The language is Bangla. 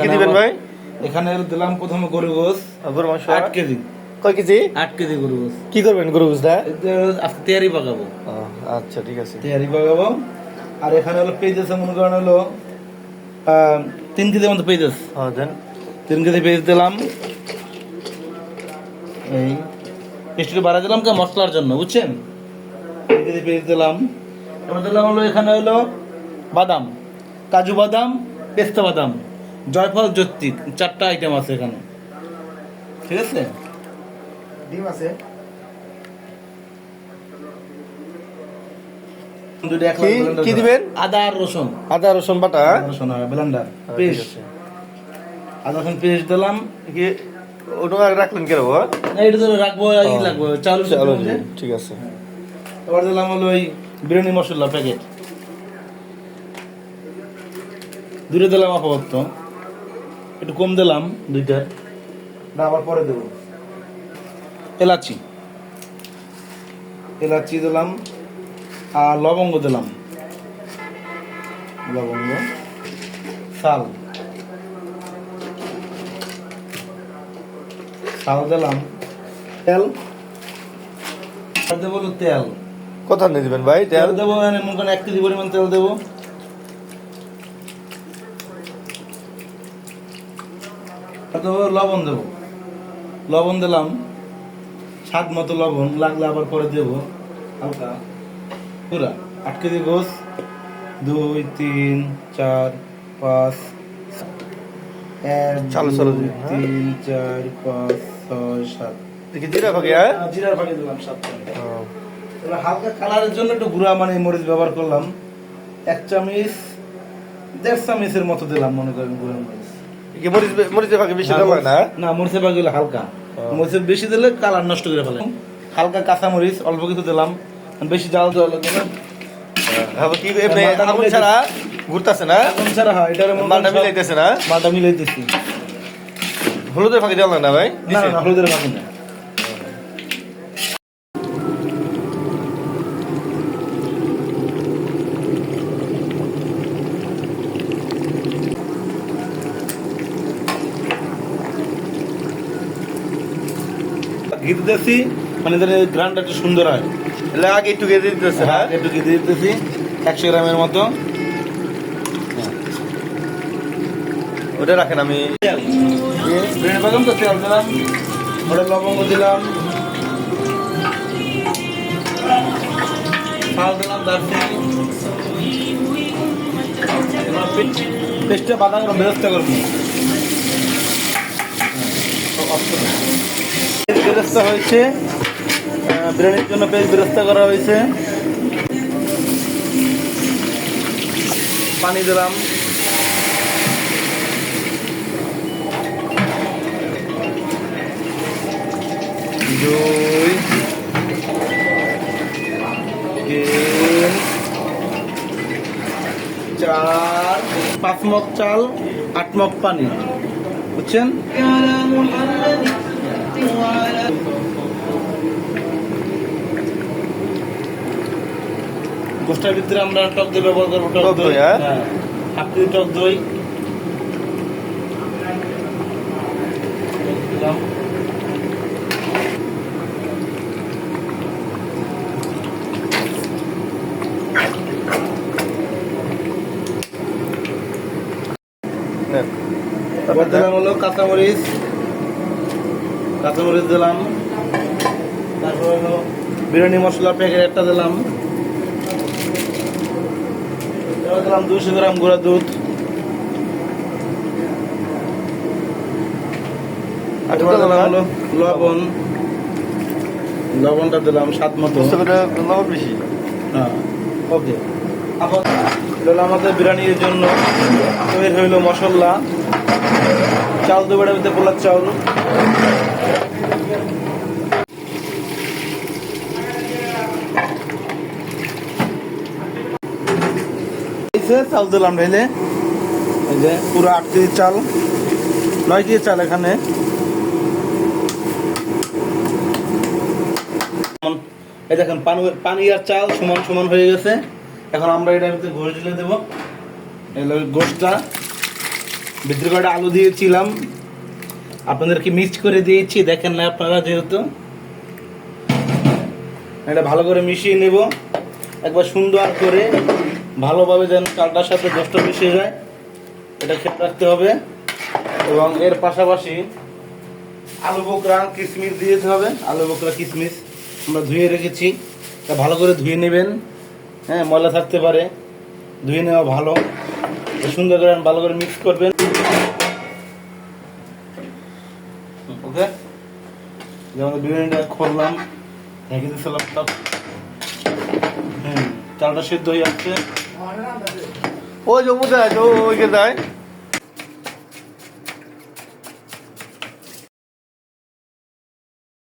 কি দিবেন ভাই? এখানে দিলাম প্রথমে গরু গোস, গরু মাংস 8 কেজি। কয় কেজি? 8 কেজি গরু গোস। কি করবেন গরু গোসটা? আজকে তেয়ারি পাকাবো। আচ্ছা ঠিক আছে। তেয়ারি পাকাবো। আর এখানে হলো পেঁয়াজ আছে, মনে করেন হলো 3 কেজি মতো পেঁয়াজ আছে। হ্যাঁ দেন। 3 কেজি পেঁয়াজ দিলাম। এই পেঁয়াজটা বাড়া দিলাম মশলার জন্য, বুঝছেন? 3 কেজি পেঁয়াজ দিলাম। এবার দিলাম হলো এখানে হলো বাদাম, কাজু বাদাম, পেস্তা বাদাম, জয়ফল, জ্যোতি, 4টা আইটেম আছে এখানে, ঠিক আছে? ডিম আছে। কি দিবেন? আদা আর রসুন, আদা রসুন বাটা, রসুন ব্লেন্ডার পেস্ট, আদা রসুন পেস্ট দিলাম। কি ওটা রাখলেন কেন? না এটা তো রাখবো, ই লাগবে চাউল। ঠিক আছে। এবার দিলাম হলো ওই বিরিয়ানি মশলা প্যাকেট, দুটো দিলাম আপাতত, একটু কম দিলাম 2টা, না আবার পরে দেবো। এলাচি, এলাচি দিলাম আর লবঙ্গ দিলাম, লবঙ্গ, শাল, শাল দিলাম, তেল দেবো, তেল কত নিয়ে দিবেন ভাই? তেল দেবো, মনে করেন 1 কেজি পরিমাণ তেল দেবো। লবণ দেবো, লবণ দিলাম স্বাদ মতো, লবণ লাগলে আবার পরে দেবো হালকা। পুরা 8 কেজি গোস, 2 3 4 5 1 চালু 2 3 4 5 6 7। দেখি জিরা ভাগে। জিরার ভাগে দিলাম 7টা। এবার হালকা কালারের জন্য একটু গুঁড়া মানে মরিচ ব্যবহার করলাম, 1 চামচ 1.5 চামচের মতো দিলাম, মনে করেন গুঁড়া মরিচ। কি মরিচের ভাগে বেশি দেওয়া হয় না? না, মরিচের ভাগে দিলে হালকা, মরিচের বেশি দিলে কালার নষ্ট করে ফেলে। হালকা কাঁচা মরিচ অল্প কিছু দিলাম, বেশি জাল দেওয়া লাগবে না। কি আগুন ছাড়া ঘুরতেছে না? আগুন ছাড়া হয়, এটার মালটা মিলাইতেছে না? মালটা মিলাইতেছি। হলুদের ফাঁকি দেওয়া লাগে না ভাই? না না, হলুদের ভাগে না। ঘি দিতেছি, মানে গ্রানটা একটু সুন্দর হয়। এলে আগে একটু গেঁদে দিতেছে না? একটু ঘি দিয়ে দিতেছি 100 গ্রামের মতো। ওটা রাখেন, আমি বিরিয়ানি বাদাম তো তেল দিলাম, ওটা লবঙ্গ দিলাম, শাল দিলাম, দারচিনি, পেস্টটা বাদাম বেরেস্তা করবো। বেরেস্তা হয়েছে, বিরিয়ানির জন্য পেস্ট বেরেস্তা করা হয়েছে। পানি দিলাম, দুই 3 4 5 মগ চাল, 8 মগ পানি, বুঝছেন? গোষ্ঠের ভিতরে আমরা টক দই ব্যবহার করবো। টক দই, হ্যাঁ, 1 কেজি টক দই দিলাম। তারপর দিলাম হলো কাঁচামরিচ, কাঁচামরিচ দিলাম। তারপর হলো বিরিয়ানি মশলা প্যাকেট একটা দিলাম। এবার দিলাম 200 গ্রাম গুঁড়া দুধ। দিলাম হলো লবণ, লবণটা দিলাম স্বাদ মতো। লবণ বেশি? হ্যাঁ, ওকে। আমাদের বিরিয়ানির জন্য তৈরি হইল মশলা। চাল দেবো, এটার ভিতরে পোলার চাউল, চাল দিলাম ঢেলে। এই যে পুরো 8 কেজি চাল, 9 কেজি চাল এখানে। এই দেখেন পানি আর চাল সমান সমান হয়ে গেছে। এখন আমরা এটার ভিতরে গোশ ঢেলে দেবো। গোশটা ভিতরে কটা আলু দিয়েছিলাম, আপনাদেরকে মিক্স করে দিয়েছি, দেখেন না আপনারা, যেহেতু এটা ভালো করে মিশিয়ে নেব একবার সুন্দর করে, ভালোভাবে যেন চালটার সাথে গোস্ত মিশে যায়, এটা খেয়াল রাখতে হবে। এবং এর পাশাপাশি আলু বোকরা কিশমিশ দিয়ে দিতে হবে। আলু বোকরা কিশমিশ আমরা ধুয়ে রেখেছি, তা ভালো করে ধুয়ে নেবেন। হ্যাঁ, ময়লা থাকতে পারে, ধুয়ে নেওয়া ভালো। সুন্দর করে ভালো করে মিক্স করবেন। ওকে, যেমন বিরিয়ানিটা করলাম, ঢেকে দিয়েছিলাম, চালটা সিদ্ধ হয়ে যাচ্ছে। ওই যে ওই যায়, ওই যায়